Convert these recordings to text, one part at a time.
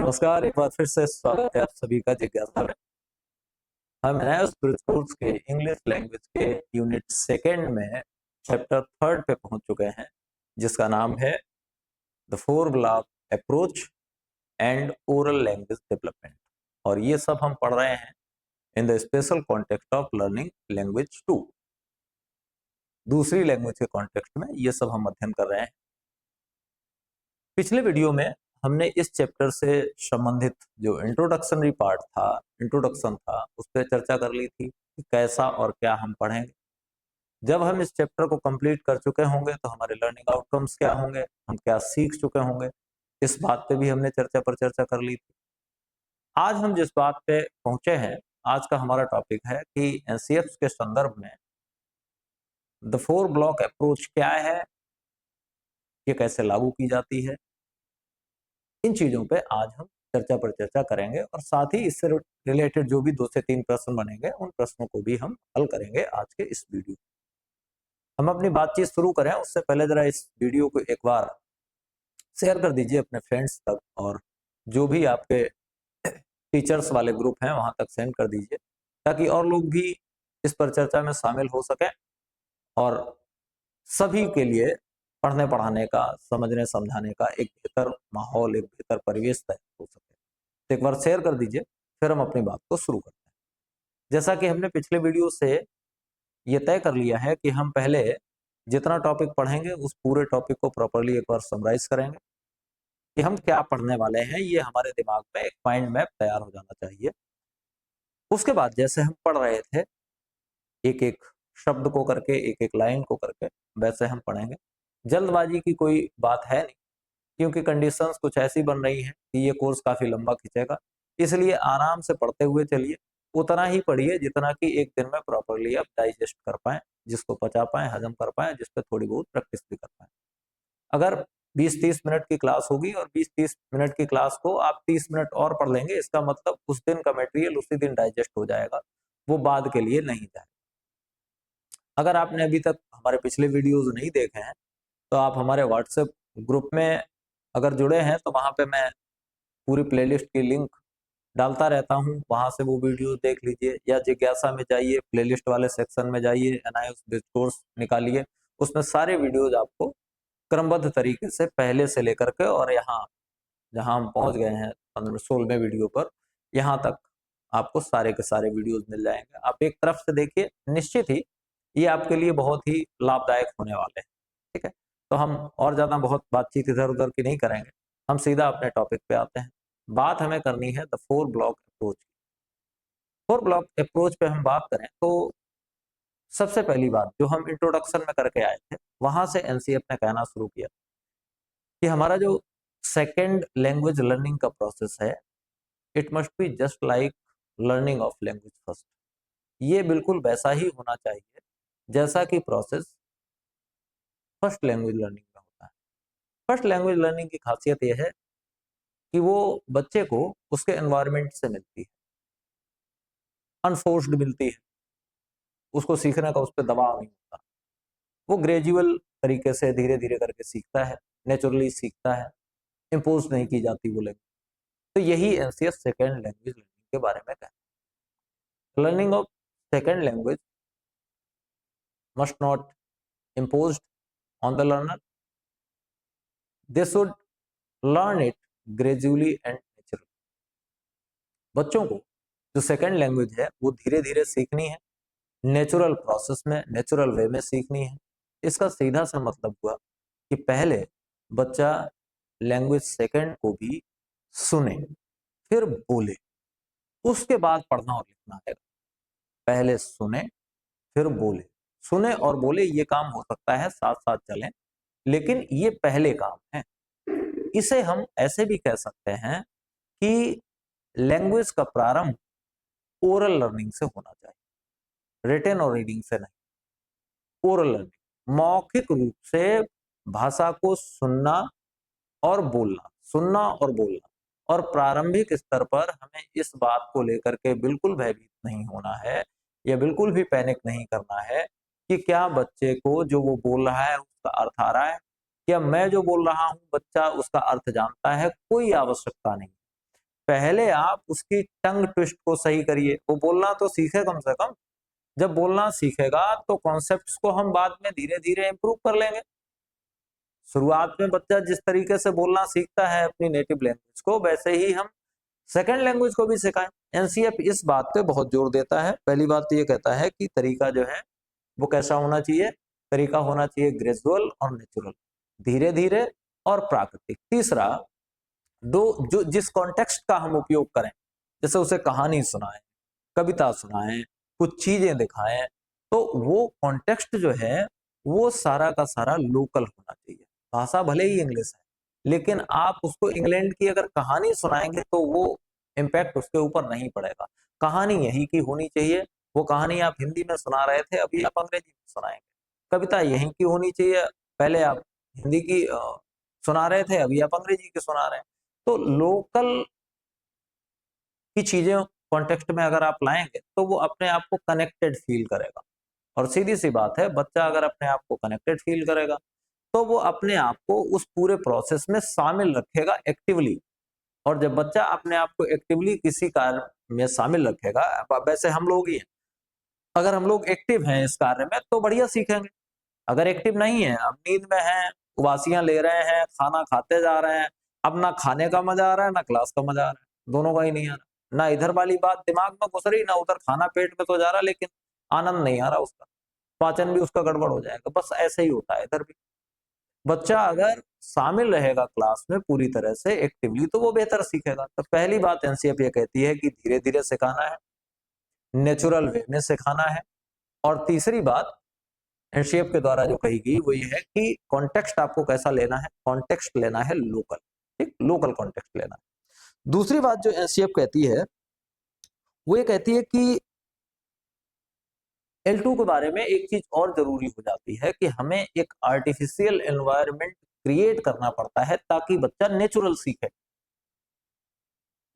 नमस्कार, एक बार फिर से स्वागत है आप सभी का जिज्ञासा में। हम नए कोर्स के इंग्लिश लैंग्वेज के यूनिट सेकेंड में चैप्टर थर्ड पे पहुंच चुके हैं, जिसका नाम है the four block approach and oral language development. और ये सब हम पढ़ रहे हैं in the special context of learning language 2। दूसरी लैंग्वेज के कॉन्टेक्स्ट में ये सब हम अध्ययन कर रहे हैं। पिछले वीडियो में हमने इस चैप्टर से संबंधित जो इंट्रोडक्शनरी पार्ट था, इंट्रोडक्शन था, उस पर चर्चा कर ली थी कि कैसा और क्या हम पढ़ेंगे। जब हम इस चैप्टर को कंप्लीट कर चुके होंगे तो हमारे लर्निंग आउटकम्स क्या होंगे, हम क्या सीख चुके होंगे, इस बात पे भी हमने चर्चा पर चर्चा कर ली थी। आज हम जिस बात पे पहुंचे हैं, आज का हमारा टॉपिक है कि एनसीएफ के संदर्भ में द फोर ब्लॉक अप्रोच क्या है, ये कैसे लागू की जाती है, इन चीजों पे आज हम चर्चा पर चर्चा करेंगे और साथ ही इससे रिलेटेड जो भी 2 से 3 प्रश्न बनेंगे उन प्रश्नों को भी हम हल करेंगे आज के इस वीडियो। हम अपनी बातचीत शुरू करें उससे पहले जरा इस वीडियो को एक बार शेयर कर दीजिए अपने फ्रेंड्स तक, और जो भी आपके टीचर्स वाले ग्रुप हैं वहां तक सेंड कर दीजिए, ताकि और लोग भी इस पर चर्चा में शामिल हो सकें और सभी के लिए पढ़ने पढ़ाने का, समझने समझाने का एक बेहतर माहौल, एक बेहतर परिवेश तय हो सके। तो एक बार शेयर कर दीजिए, फिर हम अपनी बात को शुरू करते हैं। जैसा कि हमने पिछले वीडियो से ये तय कर लिया है कि हम पहले जितना टॉपिक पढ़ेंगे उस पूरे टॉपिक को प्रॉपर्ली एक बार समराइज करेंगे कि हम क्या पढ़ने वाले हैं। ये हमारे दिमाग में एक माइंड मैप तैयार हो जाना चाहिए। उसके बाद जैसे हम पढ़ रहे थे, एक एक शब्द को करके, एक एक लाइन को करके, वैसे हम पढ़ेंगे। जल्दबाजी की कोई बात है नहीं, क्योंकि कंडीशंस कुछ ऐसी बन रही हैं कि ये कोर्स काफी लंबा खींचेगा, इसलिए आराम से पढ़ते हुए चलिए। उतना ही पढ़िए जितना कि एक दिन में प्रॉपर्ली आप डाइजेस्ट कर पाए, जिसको पचा पाए, हजम कर पाए, जिस पर थोड़ी बहुत प्रैक्टिस भी कर पाए। अगर 20-30 मिनट की क्लास होगी और 20-30 मिनट की क्लास को आप 30 मिनट और पढ़ लेंगे, इसका मतलब उस दिन का मटेरियल उसी दिन डाइजेस्ट हो जाएगा, वो बाद के लिए नहीं जाएगा। अगर आपने अभी तक हमारे पिछले वीडियोज नहीं देखे हैं तो आप हमारे व्हाट्सएप ग्रुप में अगर जुड़े हैं तो वहाँ पे मैं पूरी प्लेलिस्ट की लिंक डालता रहता हूँ, वहाँ से वो वीडियो देख लीजिए, या जिज्ञासा में जाइए, प्लेलिस्ट वाले सेक्शन में जाइए, एनआईएस बेस कोर्स निकालिए, उसमें सारे वीडियोज आपको क्रमबद्ध तरीके से पहले से लेकर के और यहाँ जहाँ हम पहुँच गए हैं 16वें वीडियो पर, यहाँ तक आपको सारे के सारे वीडियोज मिल जाएंगे। आप एक तरफ से देखिए, निश्चित ही ये आपके लिए बहुत ही लाभदायक होने वाले हैं। ठीक है, तो हम और ज़्यादा बहुत बातचीत इधर उधर की नहीं करेंगे, हम सीधा अपने टॉपिक पे आते हैं। बात हमें करनी है द फोर ब्लॉक अप्रोच की। फोर ब्लॉक अप्रोच पे हम बात करें तो सबसे पहली बात जो हम इंट्रोडक्शन में करके आए थे, वहां से एनसीएफ ने कहना शुरू किया कि हमारा जो सेकेंड लैंग्वेज लर्निंग का प्रोसेस है, it must be just like learning of language first. ये बिल्कुल वैसा ही होना चाहिए जैसा कि प्रोसेस फर्स्ट लैंग्वेज लर्निंग में होता है। फर्स्ट लैंग्वेज लर्निंग की खासियत यह है कि वो बच्चे को उसके एनवायरनमेंट से मिलती है, अनफोर्स्ड मिलती है, उसको सीखने का उस पर दबाव नहीं होता, वो ग्रेजुअल तरीके से धीरे धीरे करके सीखता है, नेचुरली सीखता है, इम्पोज नहीं की जाती वो लैंग्वेज। तो यही एनसीएस सेकेंड लैंग्वेज लर्निंग के बारे में कहता है। Learning of second language must not imposed on the learner. They should learn it gradually and naturally. बच्चों को जो सेकेंड लैंग्वेज है वो धीरे धीरे सीखनी है, नेचुरल प्रोसेस में, नेचुरल वे में सीखनी है। इसका सीधा सा मतलब हुआ कि पहले बच्चा लैंग्वेज सेकेंड को भी सुने, फिर बोले, उसके बाद पढ़ना और लिखना है। पहले सुने फिर बोले, सुने और बोले ये काम हो सकता है साथ साथ चलें, लेकिन ये पहले काम है। इसे हम ऐसे भी कह सकते हैं कि लैंग्वेज का प्रारंभ ओरल लर्निंग से होना चाहिए, रिटन और रीडिंग से नहीं। ओरल लर्निंग मौखिक रूप से भाषा को सुनना और बोलना, सुनना और बोलना। और प्रारंभिक स्तर पर हमें इस बात को लेकर के बिल्कुल भयभीत नहीं होना है, या बिल्कुल भी पैनिक नहीं करना है कि क्या बच्चे को जो वो बोल रहा है उसका अर्थ आ रहा है, क्या मैं जो बोल रहा हूं बच्चा उसका अर्थ जानता है। कोई आवश्यकता नहीं। पहले आप उसकी टंग ट्विस्ट को सही करिए, वो बोलना तो सीखे कम से कम। जब बोलना सीखेगा तो कॉन्सेप्ट्स को हम बाद में धीरे धीरे इंप्रूव कर लेंगे। शुरुआत में बच्चा जिस तरीके से बोलना सीखता है अपनी नेटिव लैंग्वेज को, वैसे ही हम सेकंड लैंग्वेज को भी सिखाएं। एनसीएफ इस बात पे बहुत जोर देता है। पहली बात तो ये कहता है कि तरीका जो है वो कैसा होना चाहिए, तरीका होना चाहिए ग्रेजुअल और नेचुरल, धीरे धीरे और प्राकृतिक। तीसरा, दो जो जिस कॉन्टेक्स्ट का हम उपयोग करें, जैसे उसे कहानी सुनाएं, कविता सुनाएं, कुछ चीजें दिखाएं, तो वो कॉन्टेक्स्ट जो है वो सारा का सारा लोकल होना चाहिए। भाषा भले ही इंग्लिश है, लेकिन आप उसको इंग्लैंड की अगर कहानी सुनाएंगे तो वो इम्पैक्ट उसके ऊपर नहीं पड़ेगा। कहानी यही की होनी चाहिए। वो कहानी आप हिंदी में सुना रहे थे, अभी आप अंग्रेजी में सुनाएंगे। कविता यही की होनी चाहिए, पहले आप हिंदी की सुना रहे थे, अभी आप अंग्रेजी की सुना रहे हैं। तो लोकल की चीजें कॉन्टेक्स्ट में अगर आप लाएंगे तो वो अपने आप को कनेक्टेड फील करेगा। और सीधी सी बात है, बच्चा अगर अपने आप को कनेक्टेड फील करेगा तो वो अपने आप को उस पूरे प्रोसेस में शामिल रखेगा एक्टिवली। और जब बच्चा अपने आप को एक्टिवली किसी कार्य में शामिल रखेगा, वैसे हम लोग ही हैं, अगर हम लोग एक्टिव हैं इस कार्य में तो बढ़िया सीखेंगे। अगर एक्टिव नहीं है, अब नींद में हैं, उबासियां ले रहे हैं, खाना खाते जा रहे हैं, अब ना खाने का मजा आ रहा है ना क्लास का मजा आ रहा है, दोनों का ही नहीं आ रहा। ना इधर वाली बात दिमाग में घुस रही, ना उधर खाना पेट में तो जा रहा, लेकिन आनंद नहीं आ रहा उसका, पाचन भी उसका गड़बड़ हो जाएगा। बस ऐसे ही होता है इधर भी। बच्चा अगर शामिल रहेगा क्लास में पूरी तरह से एक्टिवली तो वो बेहतर सीखेगा। तो पहली बात एनसीएफ ये कहती है कि धीरे धीरे सिखाना है, नेचुरल वे में सिखाना है। और तीसरी बात एनसीएफ के द्वारा जो कही गई वो ये है कि कॉन्टेक्स्ट आपको कैसा लेना है, कॉन्टेक्स्ट लेना है लोकल, ठीक, लोकल कॉन्टेक्स्ट लेना है। दूसरी बात जो एनसीएफ कहती है वो ये कहती है कि L2 के बारे में एक चीज और जरूरी हो जाती है कि हमें एक आर्टिफिशियल एनवायरनमेंट क्रिएट करना पड़ता है ताकि बच्चा नेचुरल सीखे।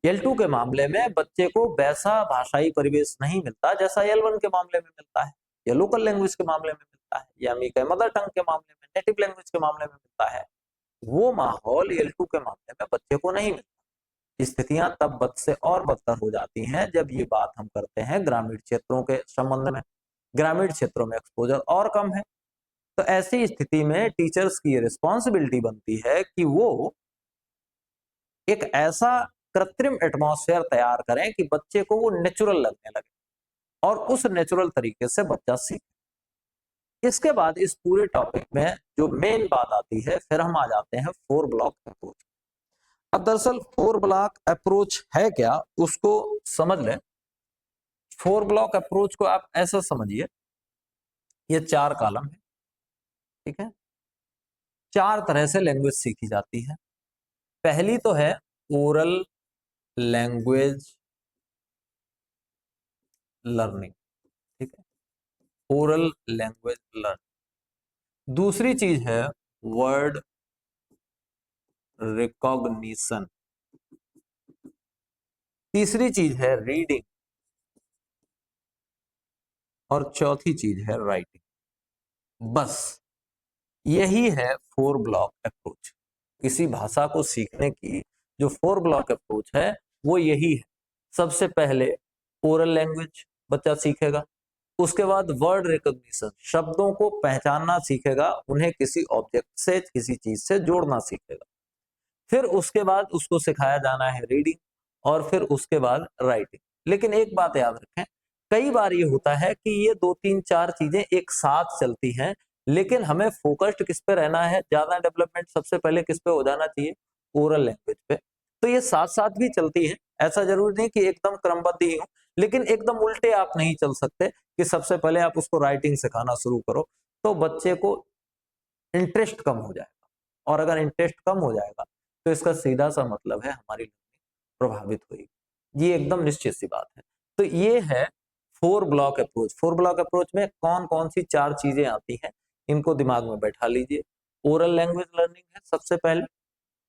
L2 के मामले में बच्चे को वैसा भाषाई परिवेश नहीं मिलता जैसा L1 के मामले में मिलता है, या लोकल लैंग्वेज के मामले में मिलता है, या मदर टंग के मामले में, नेटिव लैंग्वेज के मामले में मिलता है। वो माहौल L2 के मामले में बच्चे को नहीं मिलता। स्थितियां तब बद से और बदतर हो जाती हैं जब ये बात हम करते हैं ग्रामीण क्षेत्रों के संबंध में। ग्रामीण क्षेत्रों में एक्सपोजर और कम है, तो ऐसी स्थिति में टीचर्स की रिस्पॉन्सिबिलिटी बनती है कि वो एक ऐसा कृत्रिम एटमॉस्फेयर तैयार करें कि बच्चे को वो नेचुरल लगने लगे और उस नेचुरल तरीके से बच्चा सीखे। इसके बाद इस पूरे टॉपिक में जो मेन बात आती है, फिर हम आ जाते हैं 4 ब्लॉक अप्रोच। अब दरअसल 4 ब्लॉक अप्रोच है क्या, उसको समझ लें। 4 ब्लॉक अप्रोच को आप ऐसा समझिए, ये 4 कॉलम है, ठीक है। 4 तरह से लैंग्वेज सीखी जाती है। पहली तो है ओरल लैंग्वेज लर्निंग, ठीक है, ओरल लैंग्वेज लर्निंग। दूसरी चीज है वर्ड रिकॉग्निशन। तीसरी चीज है रीडिंग, और चौथी चीज है राइटिंग। बस यही है 4 ब्लॉक अप्रोच। किसी भाषा को सीखने की जो 4 ब्लॉक अप्रोच है वो यही है। सबसे पहले ओरल लैंग्वेज बच्चा सीखेगा, उसके बाद वर्ड रिकॉग्निशन, शब्दों को पहचानना सीखेगा, उन्हें किसी ऑब्जेक्ट से, किसी चीज से जोड़ना सीखेगा। फिर उसके बाद उसको सिखाया जाना है रीडिंग, और फिर उसके बाद राइटिंग। लेकिन एक बात याद रखें, कई बार ये होता है कि ये 2 3 4 चीजें एक साथ चलती हैं, लेकिन हमें फोकस्ड किस पे रहना है, ज्यादा डेवलपमेंट सबसे पहले किस पे हो जाना चाहिए, ओरल लैंग्वेज पे। तो ये साथ साथ भी चलती है, ऐसा जरूरी नहीं कि एकदम क्रमबद्ध ही हो, लेकिन एकदम उल्टे आप नहीं चल सकते कि सबसे पहले आप उसको राइटिंग सिखाना शुरू करो, तो बच्चे को इंटरेस्ट कम हो जाएगा। और अगर इंटरेस्ट कम हो जाएगा तो इसका सीधा सा मतलब है हमारी लर्निंग प्रभावित होगी। ये एकदम निश्चित सी बात है। तो ये है 4 ब्लॉक अप्रोच। 4 ब्लॉक अप्रोच में कौन कौन सी 4 चीजें आती हैं, इनको दिमाग में बैठा लीजिए। ओरल लैंग्वेज लर्निंग है सबसे पहले,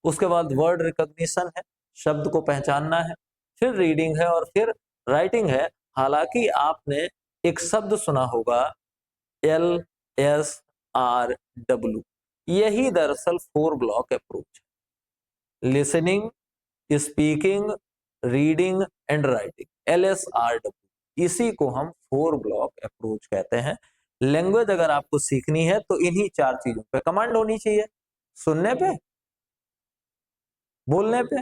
उसके बाद वर्ड रिकॉग्निशन है, शब्द को पहचानना है, फिर रीडिंग है, और फिर राइटिंग है। हालांकि आपने एक शब्द सुना होगा LSRW, यही दरअसल 4 ब्लॉक अप्रोच है। Listening, speaking, reading and writing, LSRW, इसी को हम 4 ब्लॉक अप्रोच कहते हैं। लैंग्वेज अगर आपको सीखनी है तो इन्हीं 4 चीजों पे कमांड होनी चाहिए, सुनने पे, बोलने पे,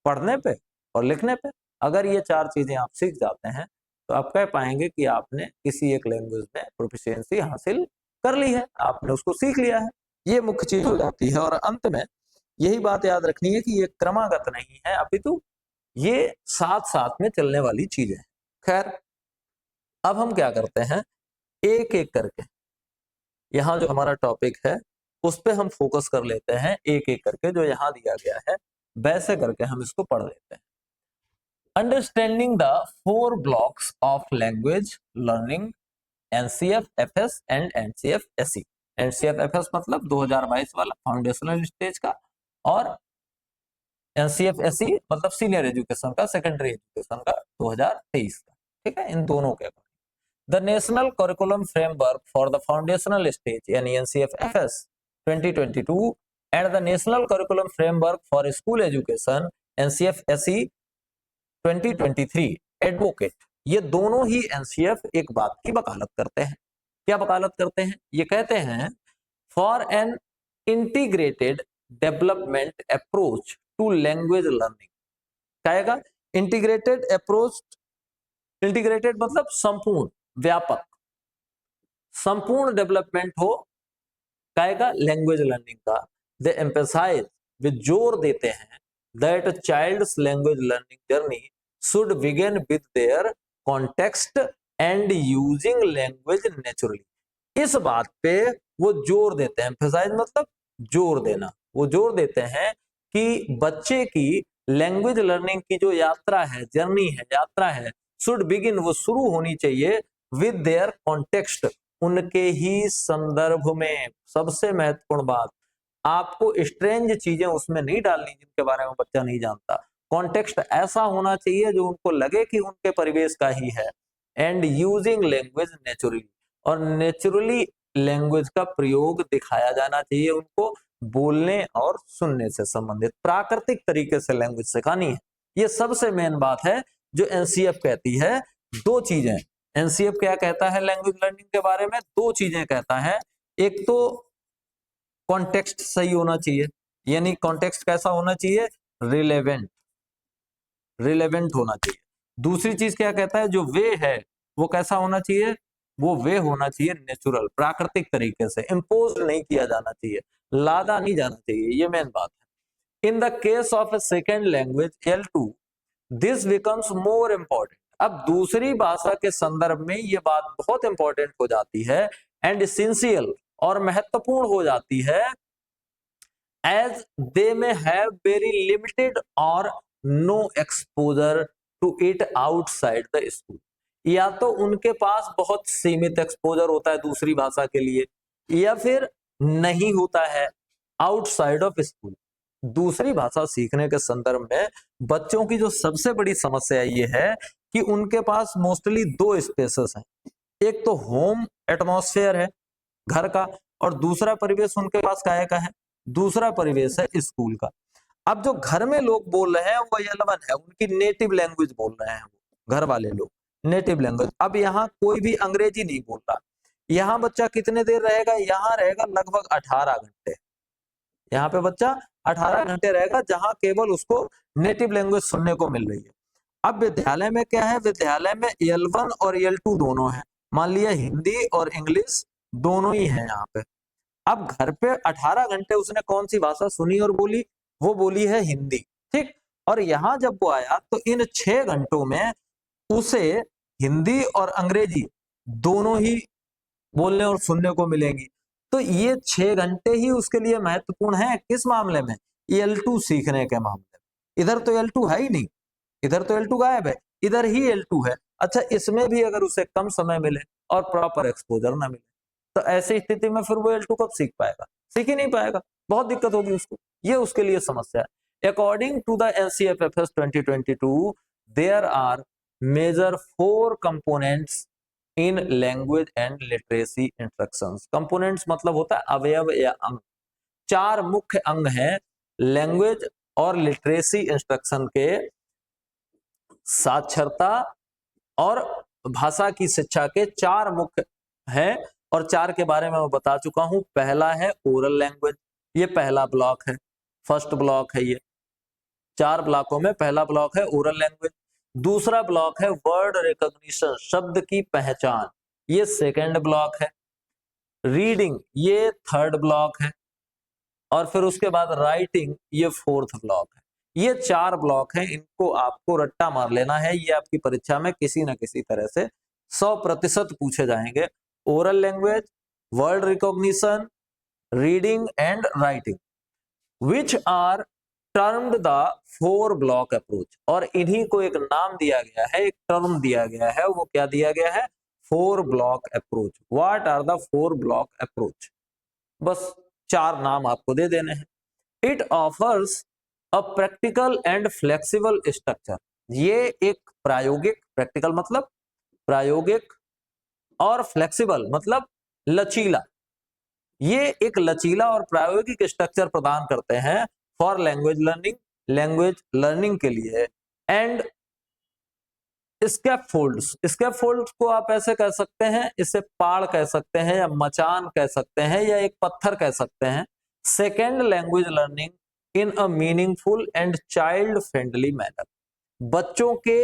पढ़ने पे और लिखने पे। अगर ये 4 चीजें आप सीख जाते हैं तो आप कह पाएंगे कि आपने किसी एक लैंग्वेज में प्रोफिशिएंसी हासिल कर ली है, आपने उसको सीख लिया है। ये मुख्य चीज हो जाती है। और अंत में यही बात याद रखनी है कि ये क्रमागत नहीं है, अपितु ये साथ साथ में चलने वाली चीजें हैं। खैर, अब हम क्या करते हैं, एक एक करके यहाँ जो हमारा टॉपिक है उस पे हम फोकस कर लेते हैं, एक एक करके जो यहाँ दिया गया है वैसे करके हम इसको पढ़ लेते हैं। Understanding the 4 blocks of language learning, NCF-FS and NCF-SE। NCF-FS मतलब 2022 वाला फाउंडेशनल स्टेज का, और NCF-SE मतलब सीनियर एजुकेशन का, सेकेंडरी एजुकेशन का 2023 का। ठीक है, इन दोनों के The National Curriculum Framework for the Foundational Stage NCF-FS 2022 and the National Curriculum Framework for School Education NCF-SE 2023 advocate, ये दोनों ही NCF एक बात की वकालत करते हैं। क्या वकालत करते हैं? ये कहते हैं for an integrated development approach to language learning. कहेगा इंटीग्रेटेड अप्रोच, इंटीग्रेटेड मतलब संपूर्ण, व्यापक, संपूर्ण डेवलपमेंट हो कहेगा लैंग्वेज लर्निंग का। दे एम्फसाइज, वे जोर देते हैं that child's language learning journey should begin with their context and using language naturally. इस बात पे वो जोर देते हैं, एम्फसाइज मतलब जोर देना, वो जोर देते हैं कि बच्चे की लैंग्वेज लर्निंग की जो यात्रा है, जर्नी है, यात्रा है, शुड बिगिन, वो शुरू होनी चाहिए विद देयर कॉन्टेक्स्ट, उनके ही संदर्भ में। सबसे महत्वपूर्ण बात, आपको स्ट्रेंज चीजें उसमें नहीं डालनी जिनके बारे में बच्चा नहीं जानता। कॉन्टेक्स्ट ऐसा होना चाहिए जो उनको लगे कि उनके परिवेश का ही है। एंड यूजिंग लैंग्वेज नेचुरली, और नेचुरली लैंग्वेज का प्रयोग दिखाया जाना चाहिए उनको, बोलने और सुनने से संबंधित प्राकृतिक तरीके से लैंग्वेज सिखानी है। ये सबसे मेन बात है जो एनसीएफ कहती है। 2 चीजें एनसीएफ क्या कहता है लैंग्वेज लर्निंग के बारे में, 2 चीजें कहता है। एक तो कॉन्टेक्स्ट सही होना चाहिए, यानी कॉन्टेक्स्ट कैसा होना चाहिए, रिलेवेंट, रिलेवेंट होना चाहिए। दूसरी चीज क्या कहता है, जो वे है वो कैसा होना चाहिए, वो वे होना चाहिए नेचुरल, प्राकृतिक तरीके से, इम्पोज नहीं किया जाना चाहिए, लादा नहीं जाना चाहिए, ये मेन बात है। In the case of A second language L2 this becomes more important. अब दूसरी भाषा के संदर्भ में ये बात बहुत इंपॉर्टेंट हो जाती है एंड एसेंशियल, और महत्वपूर्ण हो जाती है, as they may have very limited और no exposure to it outside the school. या तो उनके पास बहुत सीमित एक्सपोजर होता है दूसरी भाषा के लिए, या फिर नहीं होता है आउटसाइड ऑफ स्कूल। दूसरी भाषा सीखने के संदर्भ में बच्चों की जो सबसे बड़ी समस्या ये है कि उनके पास मोस्टली 2 स्पेसेस हैं। एक तो होम एटमॉस्फेयर है घर का, और दूसरा परिवेश उनके पास काहे का है, दूसरा परिवेश है स्कूल का। अब जो घर में लोग बोल रहे हैं वो L1 है, उनकी नेटिव लैंग्वेज बोल रहे हैं वो घर वाले लोग, नेटिव लैंग्वेज। अब यहाँ कोई भी अंग्रेजी नहीं बोल रहा। यहाँ बच्चा कितने देर रहेगा, यहाँ रहेगा लगभग 18 घंटे। यहाँ पे बच्चा 18 घंटे रहेगा, जहां केवल उसको नेटिव लैंग्वेज सुनने को मिल रही है। अब विद्यालय में क्या है, विद्यालय में L1 और L2 दोनों है, मान लिया हिंदी और इंग्लिश दोनों ही है यहाँ पे। अब घर पे 18 घंटे उसने कौन सी भाषा सुनी और बोली, वो बोली है हिंदी, ठीक। और यहाँ जब वो आया तो इन 6 घंटों में उसे हिंदी और अंग्रेजी दोनों ही बोलने और सुनने को मिलेंगी। तो ये 6 घंटे ही उसके लिए महत्वपूर्ण है, किस मामले में, L2 सीखने के मामले में। इधर तो L2 है ही नहीं, इधर तो L2 गायब है, इधर ही L2 है। अच्छा, इसमें भी अगर उसे कम समय मिले और प्रॉपर एक्सपोजर ना मिले तो ऐसी स्थिति में फिर वो L2 कब सीख पाएगा, सीख ही नहीं पाएगा, बहुत दिक्कत होगी उसको। ये उसके लिए समस्या है। According to the NCF-FS 2022 there are major 4 components in language and literacy instructions. Components मतलब होता है अवयव या अंग। 4 मुख्य अंग हैं लैंग्वेज और लिटरेसी इंस्ट्रक्शन के साक्षरता और भाषा की शिक्षा के 4 मुख्य हैं, और 4 के बारे में मैं बता चुका हूं। पहला है ओरल लैंग्वेज, ये पहला ब्लॉक है, फर्स्ट ब्लॉक है ये। 4 ब्लॉकों में पहला ब्लॉक है ओरल लैंग्वेज। दूसरा ब्लॉक है वर्ड रिकॉग्निशन, शब्द की पहचान, ये सेकंड ब्लॉक है। रीडिंग ये थर्ड ब्लॉक है, और फिर उसके बाद राइटिंग ये फोर्थ ब्लॉक है। ये 4 ब्लॉक हैं, इनको आपको रट्टा मार लेना है, ये आपकी परीक्षा में किसी न किसी तरह से 100% पूछे जाएंगे। Oral language, word recognition, reading and writing, which are termed the 4 block approach, और इन्हीं को एक नाम दिया गया है, एक टर्म दिया गया है, वो क्या दिया गया है? 4 block approach. What are the 4 block approach? बस 4 नाम आपको दे देने हैं। It offers a practical and flexible structure, ये एक प्रायोगिक, प्रैक्टिकल मतलब प्रायोगिक, और फ्लेक्सिबल मतलब लचीला, ये एक लचीला और प्रायोगिक स्ट्रक्चर प्रदान करते हैं for language learning, language learning के लिए। एंड स्कैफोल्ड्स, स्कैफोल्ड्स को आप ऐसे कह सकते हैं, इसे पाड़ कह सकते हैं, या मचान कह सकते हैं, या एक पत्थर कह सकते हैं। Second language learning in a meaningful and child friendly manner, बच्चों के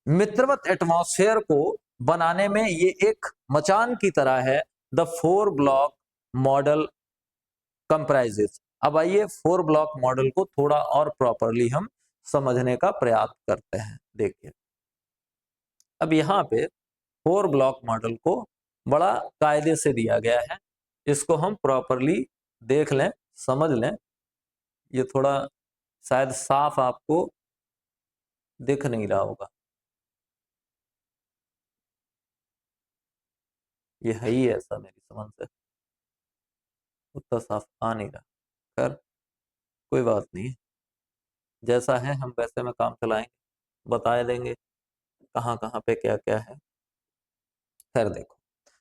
मित्रवत एटमॉस्फेयर को बनाने में ये एक मचान की तरह है। The 4 block model comprises. अब आइए 4 ब्लॉक मॉडल को थोड़ा और प्रॉपरली हम समझने का प्रयास करते हैं। देखिए, अब यहाँ पे 4 ब्लॉक मॉडल को बड़ा कायदे से दिया गया है, इसको हम प्रॉपरली देख लें, समझ लें। ये थोड़ा शायद साफ आपको दिख नहीं रहा होगा, ये है ही ऐसा, मेरी समझ से उतना साफ आ नहीं रहा। खैर कोई बात नहीं, जैसा है हम वैसे में काम चलाएंगे, बता देंगे कहाँ कहाँ पे क्या क्या है। खैर देखो,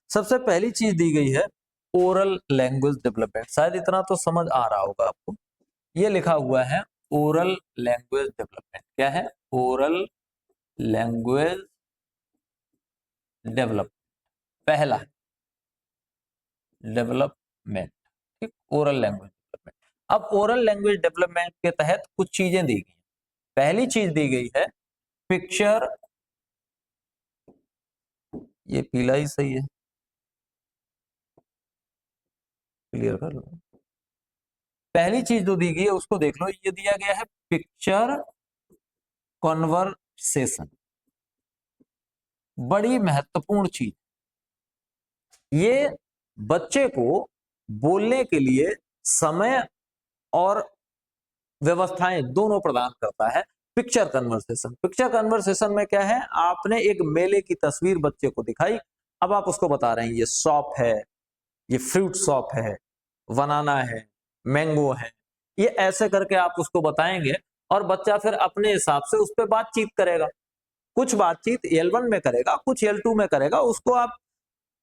सबसे पहली चीज दी गई है ओरल लैंग्वेज डेवलपमेंट, शायद इतना तो समझ आ रहा होगा आपको। ये लिखा हुआ है ओरल लैंग्वेज डेवलपमेंट, क्या है? ओरल लैंग्वेज डेवलप, पहला डेवलपमेंट, ठीक, ओरल लैंग्वेज डेवलपमेंट। अब ओरल लैंग्वेज डेवलपमेंट के तहत कुछ चीजें दी गई। पहली चीज दी गई है पिक्चर, ये पीला ही सही है, क्लियर कर लो। पहली चीज जो दी गई है उसको देख लो, ये दिया गया है पिक्चर कॉन्वर्सेशन, बड़ी महत्वपूर्ण चीज। ये बच्चे को बोलने के लिए समय और व्यवस्थाएं दोनों प्रदान करता है। पिक्चर कन्वर्सेशन, पिक्चर कन्वर्सेशन में क्या है? आपने एक मेले की तस्वीर बच्चे को दिखाई, अब आप उसको बता रहे हैं ये शॉप है, ये फ्रूट शॉप है, बनाना है, मैंगो है, ये ऐसे करके आप उसको बताएंगे, और बच्चा फिर अपने हिसाब से उस पर बातचीत करेगा। कुछ बातचीत L1 में करेगा, कुछ L2 में करेगा, उसको आप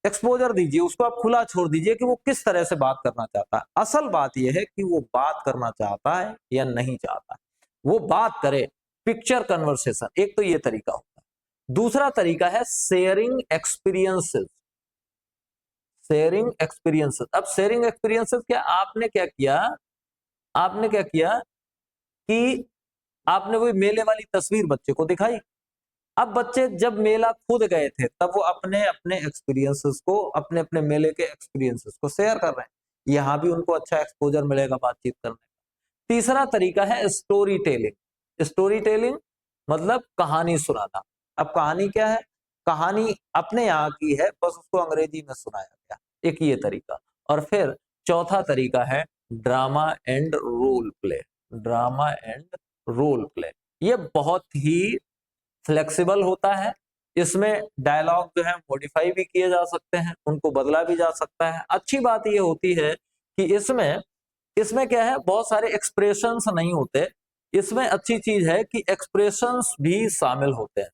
एक्सपोजर दीजिए, उसको आप खुला छोड़ दीजिए कि वो किस तरह से बात करना चाहता है। असल बात यह है कि वो बात करना चाहता है या नहीं चाहता है, वो बात करे। पिक्चर कन्वर्सेशन एक तो ये तरीका होता है। दूसरा तरीका है शेयरिंग एक्सपीरियंसेस, शेयरिंग एक्सपीरियंसेस। अब शेयरिंग एक्सपीरियंसेस क्या? आपने क्या किया, आपने क्या किया कि आपने वो मेले वाली तस्वीर बच्चे को दिखाई। अब बच्चे जब मेला खुद गए थे तब वो अपने अपने एक्सपीरियंसेस को, अपने अपने मेले के एक्सपीरियंसेस को शेयर कर रहे हैं, यहाँ भी उनको अच्छा एक्सपोजर मिलेगा बातचीत करने का। तीसरा तरीका है स्टोरी टेलिंग, स्टोरी टेलिंग मतलब कहानी सुनाना। अब कहानी क्या है? कहानी अपने यहाँ की है, बस उसको अंग्रेजी में सुनाया गया, एक ये तरीका। और फिर चौथा तरीका है drama and role play, drama and role play. ये बहुत ही फ्लेक्सिबल होता है, इसमें डायलॉग जो है मॉडिफाई भी किए जा सकते हैं, उनको बदला भी जा सकता है। अच्छी बात ये होती है कि इसमें इसमें क्या है, बहुत सारे एक्सप्रेशंस नहीं होते, इसमें अच्छी चीज है कि एक्सप्रेशंस भी शामिल होते हैं।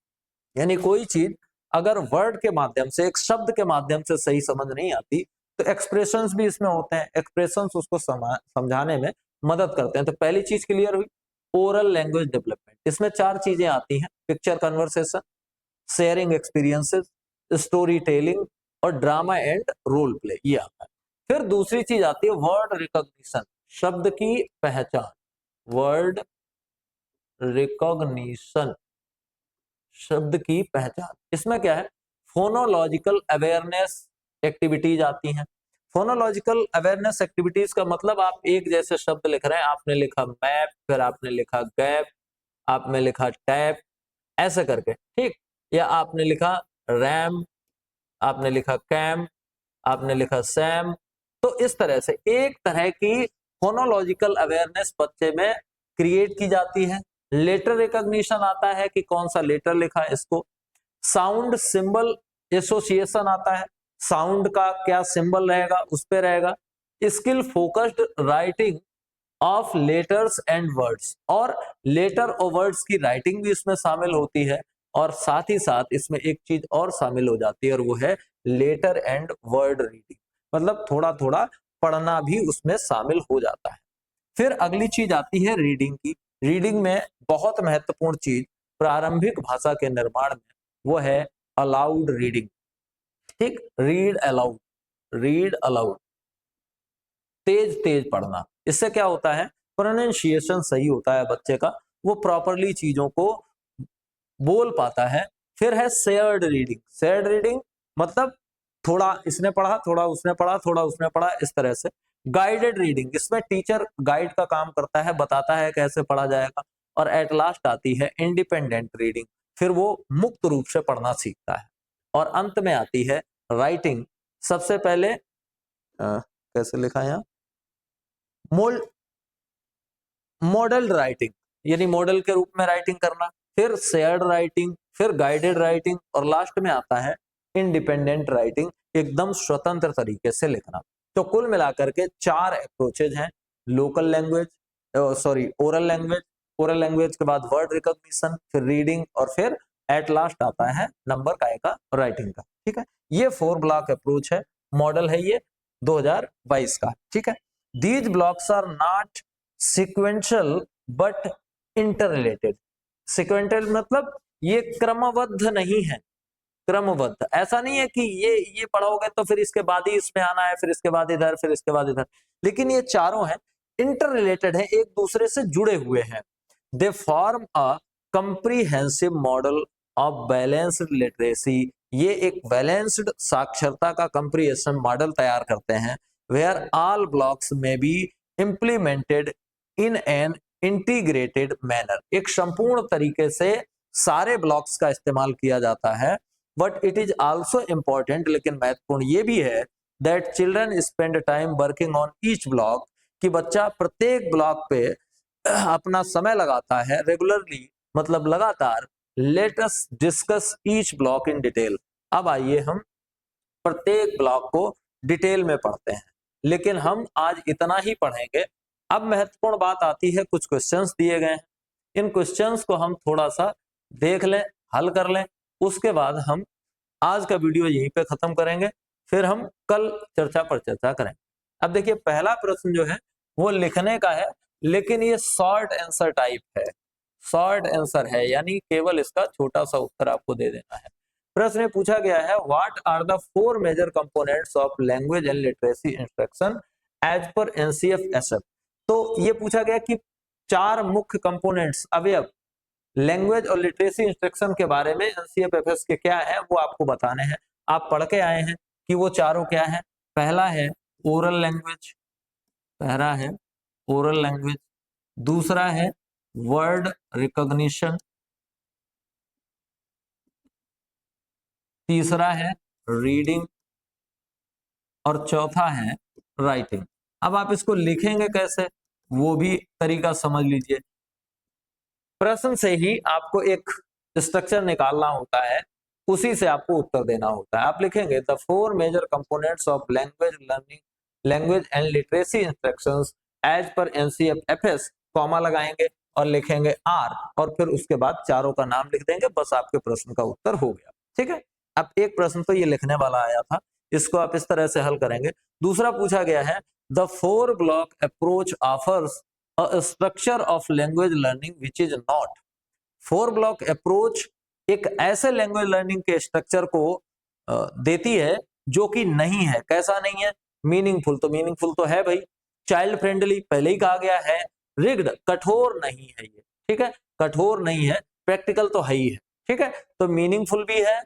यानी कोई चीज अगर वर्ड के माध्यम से, एक शब्द के माध्यम से सही समझ नहीं आती, तो एक्सप्रेशंस भी इसमें होते हैं, एक्सप्रेशंस उसको समझाने में मदद करते हैं। तो पहली चीज क्लियर हुई। Oral language development. इसमें 4 चीजें आती हैं, picture conversation, sharing experiences, story telling और ड्रामा एंड रोल प्ले, ये आता है। फिर दूसरी चीज आती है वर्ड रिकॉग्निशन, शब्द की पहचान, वर्ड रिकॉग्निशन, शब्द की पहचान। इसमें क्या है, फोनोलॉजिकल अवेयरनेस एक्टिविटीज आती हैं। फोनोलॉजिकल अवेयरनेस एक्टिविटीज का मतलब आप एक जैसे शब्द लिख रहे हैं, आपने लिखा मैप, फिर आपने लिखा गैप, आपने लिखा टैप, ऐसे करके, ठीक, या आपने लिखा रैम, आपने लिखा कैम, आपने लिखा सैम। तो इस तरह से एक तरह की फोनोलॉजिकल अवेयरनेस बच्चे में क्रिएट की जाती है। लेटर रिकॉग्निशन आता है कि कौन सा लेटर लिखा है इसको। साउंड सिंबल एसोसिएशन आता है, साउंड का क्या सिंबल रहेगा उस पे रहेगा। Skill focused writing of letters and words, और लेटर और वर्ड्स की राइटिंग भी इसमें शामिल होती है। और साथ ही साथ इसमें एक चीज और शामिल हो जाती है और वो है लेटर एंड वर्ड रीडिंग, मतलब थोड़ा थोड़ा पढ़ना भी उसमें शामिल हो जाता है। फिर अगली चीज आती है रीडिंग की। रीडिंग में बहुत महत्वपूर्ण चीज प्रारंभिक भाषा के निर्माण में वो है अलाउड रीडिंग, ठीक, रीड अलाउड, रीड अलाउड, तेज तेज पढ़ना। इससे क्या होता है, प्रोनाउंसिएशन सही होता है बच्चे का, वो प्रॉपरली चीजों को बोल पाता है। फिर है शेयर्ड रीडिंग। शेयर्ड रीडिंग मतलब थोड़ा इसने पढ़ा, थोड़ा उसने पढ़ा, थोड़ा उसने पढ़ा, इस तरह से। गाइडेड रीडिंग, इसमें टीचर गाइड का काम करता है, बताता है कैसे पढ़ा जाएगा। और एट लास्ट आती है इंडिपेंडेंट रीडिंग, फिर वो मुक्त रूप से पढ़ना सीखता है। और अंत में आती है राइटिंग। सबसे पहले कैसे लिखा है यहाँ, मॉडल राइटिंग, यानी मॉडल के रूप में राइटिंग करना, फिर शेयर्ड राइटिंग, फिर गाइडेड राइटिंग, और लास्ट में आता है इंडिपेंडेंट राइटिंग, एकदम स्वतंत्र तरीके से लिखना। तो कुल मिलाकर के 4 अप्रोचेज हैं, local language, sorry oral language, oral language के बाद वर्ड रिकॉग्निशन, फिर रीडिंग, और फिर एट लास्ट आता है नंबर का राइटिंग का, ठीक है। ये 4 ब्लॉक अप्रोच है, मॉडल है ये 2022 का, ठीक है। These blocks are not sequential but interrelated. Sequential मतलब ये क्रमबद्ध नहीं है, क्रमबद्ध ऐसा नहीं है कि ये पढ़ोगे तो फिर इसके बाद ही इसमें आना है, फिर इसके बाद इधर, फिर इसके बाद इधर, लेकिन ये चारों हैं इंटर रिलेटेड है, एक दूसरे से जुड़े हुए हैं। They form a comprehensive model of balanced literacy, ये एक बैलेंस्ड साक्षरता का कंप्रीहेंसिव मॉडल तैयार करते हैं। वेयर ऑल ब्लॉक्स में be implemented in an integrated manner, एक संपूर्ण तरीके से सारे ब्लॉक्स का इस्तेमाल किया जाता है। But it is also important, लेकिन महत्वपूर्ण ये भी है, that children spend time working on each block, कि बच्चा प्रत्येक ब्लॉक पे अपना समय लगाता है रेगुलरली, मतलब लगातार। Let us discuss each block in detail. अब आइए हम प्रत्येक ब्लॉक को डिटेल में पढ़ते हैं, लेकिन हम आज इतना ही पढ़ेंगे। अब महत्वपूर्ण बात आती है, कुछ क्वेश्चंस दिए गए हैं, इन क्वेश्चंस को हम थोड़ा सा देख लें, हल कर लें, उसके बाद हम आज का वीडियो यहीं पे खत्म करेंगे, फिर हम कल चर्चा पर चर्चा करेंगे। अब देखिए पहला प्रश्न जो है वो लिखने का है, लेकिन ये शॉर्ट आंसर टाइप है, शॉर्ट आंसर है, यानी केवल इसका छोटा सा उत्तर आपको दे देना है। प्रश्न में पूछा गया है, what are the 4 major components of language and literacy instruction as per NCF-SF। तो ये पूछा गया कि 4 मुख्य कंपोनेंट्स, अवयव लैंग्वेज और लिटरेसी इंस्ट्रक्शन के बारे में NCF-FS के क्या है वो आपको बताने हैं। आप पढ़ के आए हैं कि वो चारों क्या है। पहला है ओरल लैंग्वेज, पहला है ओरल लैंग्वेज, दूसरा है वर्ड रिकॉग्निशन, तीसरा है रीडिंग, और चौथा है राइटिंग। अब आप इसको लिखेंगे कैसे वो भी तरीका समझ लीजिए। प्रश्न से ही आपको एक स्ट्रक्चर निकालना होता है, उसी से आपको उत्तर देना होता है। आप लिखेंगे the 4 major components of language learning, language and literacy instructions as per NCF-FS, comma लगाएंगे और लिखेंगे आर, और फिर उसके बाद चारों का नाम लिख देंगे, बस आपके प्रश्न का उत्तर हो गया, ठीक है। अब एक प्रश्न तो ये लिखने वाला आया था, इसको आप इस तरह से हल करेंगे। दूसरा पूछा गया है the 4 block approach offers a structure of language learning which is not. 4 block approach एक ऐसे लैंग्वेज लर्निंग के स्ट्रक्चर को देती है जो कि नहीं है। कैसा नहीं है? मीनिंगफुल, तो मीनिंगफुल तो है भाई। चाइल्ड फ्रेंडली पहले ही कहा गया है। रिग्ड कठोर नहीं है ये, ठीक है, कठोर नहीं है। प्रैक्टिकल तो है ही है, ठीक है। तो मीनिंगफुल भी है,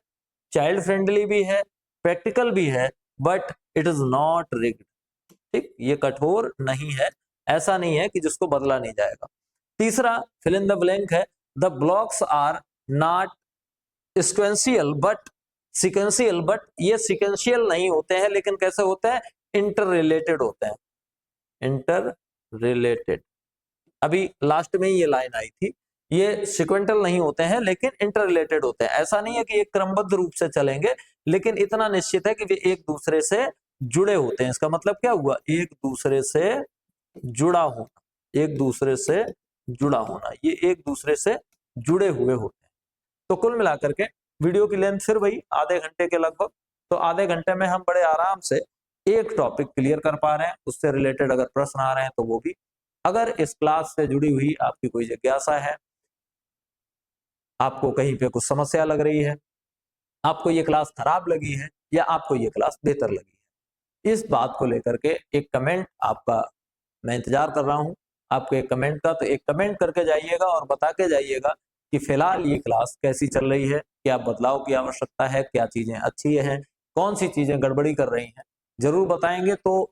चाइल्ड फ्रेंडली भी है, प्रैक्टिकल भी है, but it is not rigged. ठीक, ये कठोर नहीं है, ऐसा नहीं है कि जिसको बदला नहीं जाएगा। तीसरा फिल इन द ब्लैंक है, the blocks are not sequential but sequential, but ये सीक्वेंशियल नहीं होते हैं, लेकिन कैसे होते हैं? इंटर रिलेटेड होते हैं, इंटर रिलेटेड। अभी लास्ट में ही ये लाइन आई थी, ये सिक्वेंटल नहीं होते हैं लेकिन इंटर रिलेटेड होते हैं। ऐसा नहीं है कि एक क्रमबद्ध रूप से चलेंगे, लेकिन इतना निश्चित है कि वे एक दूसरे से जुड़े होते हैं। इसका मतलब क्या हुआ? एक दूसरे से जुड़ा होना, एक दूसरे से जुड़ा होना, ये एक दूसरे से जुड़े हुए होते हैं। तो कुल मिलाकर के वीडियो की लेंथ फिर वही आधे घंटे के लगभग। तो आधे घंटे में हम बड़े आराम से एक टॉपिक क्लियर कर पा रहे हैं। उससे रिलेटेड अगर प्रश्न आ रहे हैं तो वो भी। अगर इस क्लास से जुड़ी हुई आपकी कोई जिज्ञासा है, आपको कहीं पे कुछ समस्या लग रही है, आपको ये क्लास खराब लगी है या आपको ये क्लास बेहतर लगी है, इस बात को लेकर के एक कमेंट आपका मैं इंतजार कर रहा हूं, आपको एक कमेंट का। तो एक कमेंट करके जाइएगा और बता के जाइएगा कि फिलहाल ये क्लास कैसी चल रही है, क्या बदलाव की आवश्यकता है, क्या चीजें अच्छी हैं, कौन सी चीजें गड़बड़ी कर रही हैं। जरूर बताएंगे तो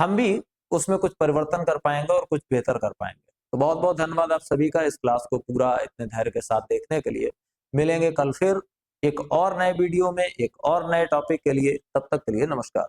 हम भी उसमें कुछ परिवर्तन कर पाएंगे और कुछ बेहतर कर पाएंगे। तो बहुत बहुत धन्यवाद आप सभी का इस क्लास को पूरा इतने धैर्य के साथ देखने के लिए। मिलेंगे कल फिर एक और नए वीडियो में एक और नए टॉपिक के लिए। तब तक के लिए नमस्कार।